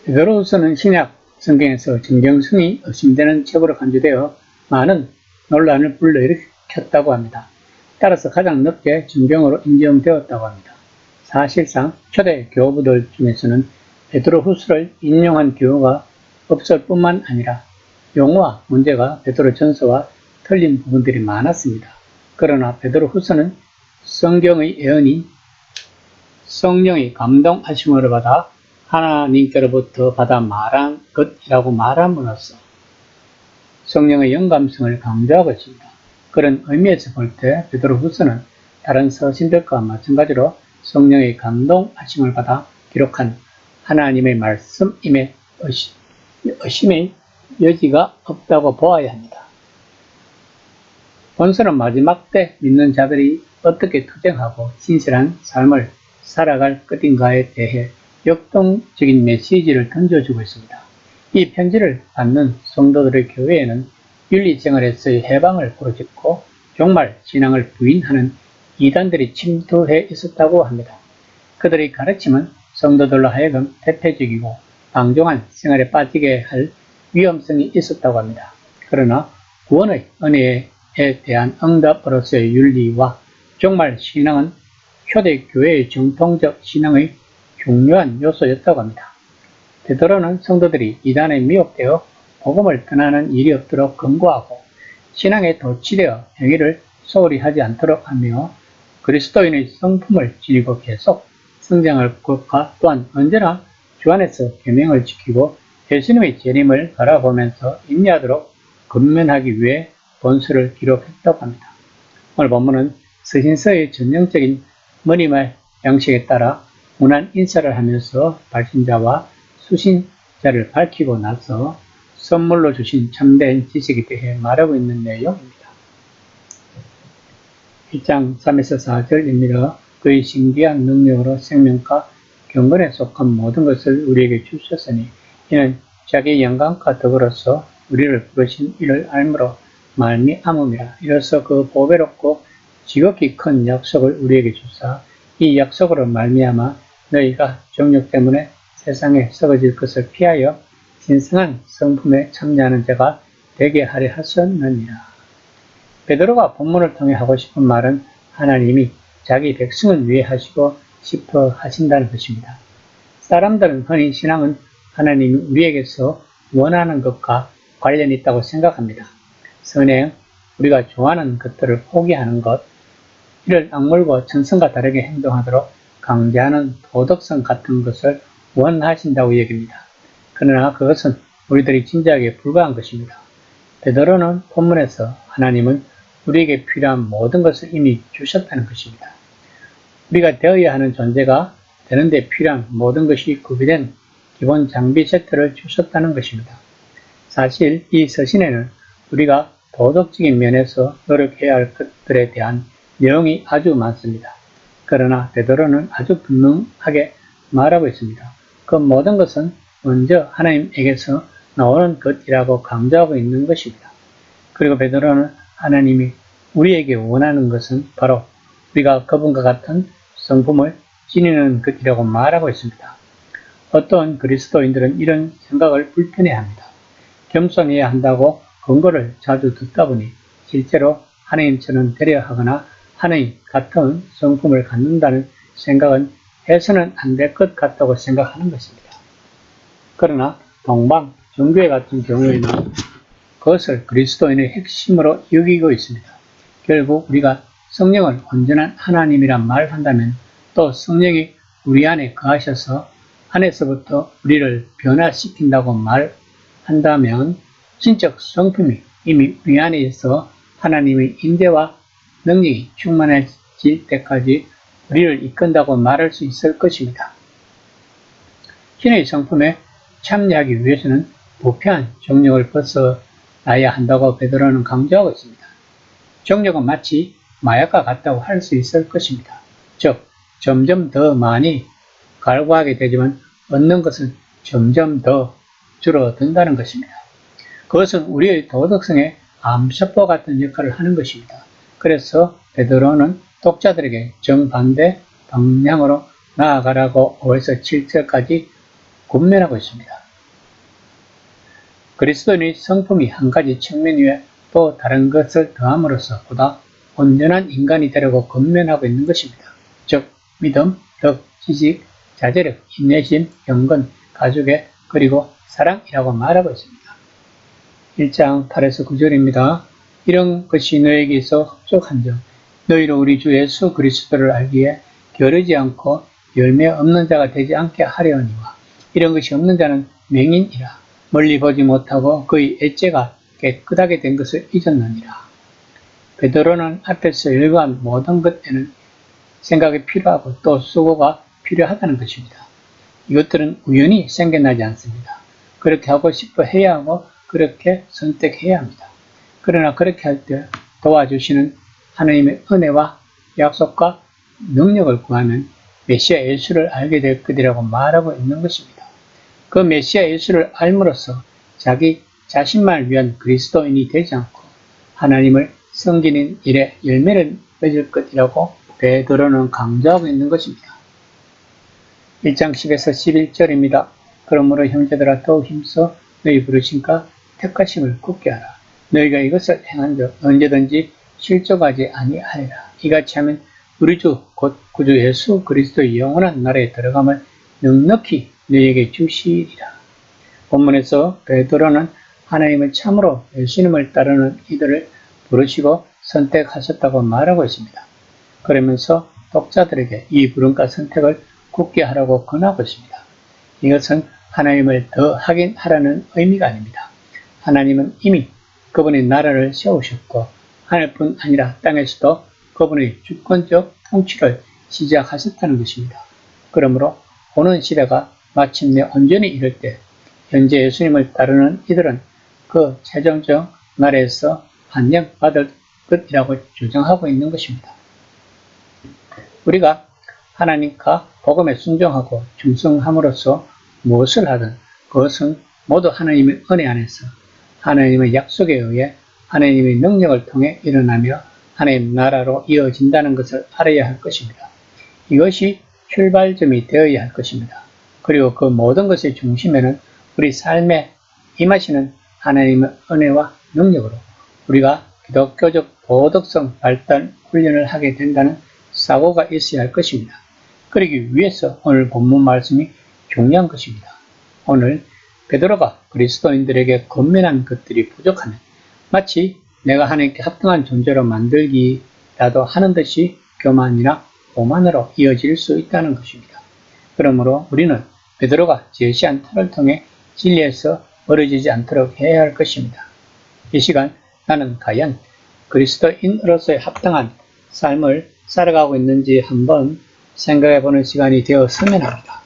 베드로후서는 신약 성경에서 정경성이 의심되는 책으로 간주되어 많은 논란을 불러일으켰다고 합니다. 따라서 가장 늦게 정경으로 인정되었다고 합니다. 사실상 초대 교부들 중에서는 베드로후서를 인용한 교우가 없을 뿐만 아니라 용어와 문제가 베드로전서와 틀린 부분들이 많았습니다. 그러나 베드로후서는 성경의 예언이 성령의 감동하심을 받아 하나님께로부터 받아 말한 것이라고 말함으로써 성령의 영감성을 강조하고 있습니다. 그런 의미에서 볼 때 베드로후서는 다른 서신들과 마찬가지로 성령의 감동하심을 받아 기록한 하나님의 말씀임에 의심의 여지가 없다고 보아야 합니다. 본서는 마지막 때 믿는 자들이 어떻게 투쟁하고 신실한 삶을 살아갈 것인가에 대해 역동적인 메시지를 던져주고 있습니다. 이 편지를 받는 성도들의 교회에는 윤리생활에서의 해방을 부르짖고 종말 신앙을 부인하는 이단들이 침투해 있었다고 합니다. 그들의 가르침은 성도들로 하여금 대표적이고 방종한 생활에 빠지게 할 위험성이 있었다고 합니다. 그러나 구원의 은혜에 대한 응답으로서의 윤리와 종말 신앙은 초대교회의 정통적 신앙의 중요한 요소였다고 합니다. 베드로는 성도들이 이단에 미혹되어 복음을 떠나는 일이 없도록 권고하고 신앙에 도취되어 행위를 소홀히 하지 않도록 하며 그리스도인의 성품을 지니고 계속 성장할 것과 또한 언제나 주 안에서 계명을 지키고 예수님의 재림을 바라보면서 인내하도록 근면하기 위해 본서를 기록했다고 합니다. 오늘 본문은 서신서의 전형적인 머니말 양식에 따라 문안 인사를 하면서 발신자와 수신자를 밝히고 나서 선물로 주신 참된 지식에 대해 말하고 있는 내용입니다. 1장 3에서 4절입니다. 그의 신기한 능력으로 생명과 경건에 속한 모든 것을 우리에게 주셨으니 이는 자기의 영광과 더불어서 우리를 부르신 이를 알므로 말미암음이라. 이로써 그 보배롭고 지극히 큰 약속을 우리에게 주사 이 약속으로 말미암아 너희가 정욕 때문에 세상에 썩어질 것을 피하여 신성한 성품에 참여하는 자가 되게 하려 하셨느니라. 베드로가 본문을 통해 하고 싶은 말은 하나님이 자기 백성을 위해 하시고 싶어 하신다는 것입니다. 사람들은 흔히 신앙은 하나님이 우리에게서 원하는 것과 관련이 있다고 생각합니다. 선행, 우리가 좋아하는 것들을 포기하는 것, 이를 악물고 천성과 다르게 행동하도록 강제하는 도덕성 같은 것을 원하신다고 여깁니다. 그러나 그것은 우리들이 진지하게 불과한 것입니다. 베드로는 본문에서 하나님은 우리에게 필요한 모든 것을 이미 주셨다는 것입니다. 우리가 되어야 하는 존재가 되는데 필요한 모든 것이 구비된 기본 장비 세트를 주셨다는 것입니다. 사실 이 서신에는 우리가 도덕적인 면에서 노력해야 할 것들에 대한 내용이 아주 많습니다. 그러나 베드로는 아주 분명하게 말하고 있습니다. 그 모든 것은 먼저 하나님에게서 나오는 것이라고 강조하고 있는 것입니다. 그리고 베드로는 하나님이 우리에게 원하는 것은 바로 우리가 그분과 같은 성품을 지니는 것이라고 말하고 있습니다. 어떤 그리스도인들은 이런 생각을 불편해합니다. 겸손해야 한다고 권고를 자주 듣다 보니 실제로 하나님처럼 되려 하거나 하나님 같은 성품을 갖는다는 생각은 해서는 안 될 것 같다고 생각하는 것입니다. 그러나 동방, 정교회 같은 경우에는 그것을 그리스도인의 핵심으로 여기고 있습니다. 결국 우리가 성령을 온전한 하나님이란 말을 한다면 또 성령이 우리 안에 거하셔서 안에서부터 우리를 변화시킨다고 말한다면 신적 성품이 이미 우리 안에 있어 하나님의 인대와 능력이 충만해질 때까지 우리를 이끈다고 말할 수 있을 것입니다. 신의 성품에 참여하기 위해서는 부패한 정욕을 벗어나야 한다고 베드로는 강조하고 있습니다. 정욕은 마치 마약과 같다고 할 수 있을 것입니다. 즉, 점점 더 많이 갈구하게 되지만 얻는 것은 점점 더 줄어든다는 것입니다. 그것은 우리의 도덕성에 암세포 같은 역할을 하는 것입니다. 그래서 베드로는 독자들에게 정반대 방향으로 나아가라고 5에서 7절까지 군면하고 있습니다. 그리스도인의 성품이 한 가지 측면 위에 또 다른 것을 더함으로써 보다 온전한 인간이 되려고 권면하고 있는 것입니다. 즉 믿음, 덕, 지식, 자제력, 인내심, 경건, 가족애, 그리고 사랑이라고 말하고 있습니다. 1장 8에서 9절입니다. 이런 것이 너에게 있어 흡족한즉 너희로 우리 주 예수 그리스도를 알기에 게으르지 않고 열매 없는 자가 되지 않게 하려니와 이런 것이 없는 자는 맹인이라 멀리 보지 못하고 그의 애째가 깨끗하게 된 것을 잊었느니라. 베드로는 앞에서 일관 모든 것에는 생각이 필요하고 또 수고가 필요하다는 것입니다. 이것들은 우연히 생겨나지 않습니다. 그렇게 하고 싶어 해야 하고 그렇게 선택해야 합니다. 그러나 그렇게 할 때 도와주시는 하나님의 은혜와 약속과 능력을 구하면 메시아 예수를 알게 될 것이라고 말하고 있는 것입니다. 그 메시아 예수를 알므로써 자기 자신만을 위한 그리스도인이 되지 않고 하나님을 섬기는 일에 열매를 맺을 것이라고 베드로는 강조하고 있는 것입니다. 1장 10에서 11절입니다. 그러므로 형제들아 더욱 힘써 너희 부르심과 택하심을 굳게 하라. 너희가 이것을 행한즉 언제든지 실족하지 아니하리라. 이같이 하면 우리 주 곧 구주 예수 그리스도의 영원한 나라에 들어감을 넉넉히 너희에게 주시리라. 본문에서 베드로는 하나님을 참으로 예수님을 따르는 이들을 부르시고 선택하셨다고 말하고 있습니다. 그러면서 독자들에게 이 부름과 선택을 굳게 하라고 권하고 있습니다. 이것은 하나님을 더 확인하라는 의미가 아닙니다. 하나님은 이미 그분의 나라를 세우셨고 하늘뿐 아니라 땅에서도 그분의 주권적 통치를 시작하셨다는 것입니다. 그러므로 오는 시대가 마침내 온전히 이를 때 현재 예수님을 따르는 이들은 그 최종적 나라에서 환영받을 것이라고 주장하고 있는 것입니다. 우리가 하나님과 복음에 순종하고 충성함으로써 무엇을 하든 그것은 모두 하나님의 은혜 안에서 하나님의 약속에 의해 하나님의 능력을 통해 일어나며 하나님 나라로 이어진다는 것을 알아야 할 것입니다. 이것이 출발점이 되어야 할 것입니다. 그리고 그 모든 것의 중심에는 우리 삶에 임하시는 하나님의 은혜와 능력으로 우리가 기독교적 도덕성 발달 훈련을 하게 된다는 사고가 있어야 할 것입니다. 그러기 위해서 오늘 본문 말씀이 중요한 것입니다. 오늘 베드로가 그리스도인들에게 권면한 것들이 부족하면 마치 내가 하나님께 합당한 존재로 만들기라도 하는 듯이 교만이나 오만으로 이어질 수 있다는 것입니다. 그러므로 우리는 베드로가 제시한 틀을 통해 진리에서 멀어지지 않도록 해야 할 것입니다. 이 시간 나는 과연 그리스도인으로서의 합당한 삶을 살아가고 있는지 한번 생각해 보는 시간이 되었으면 합니다.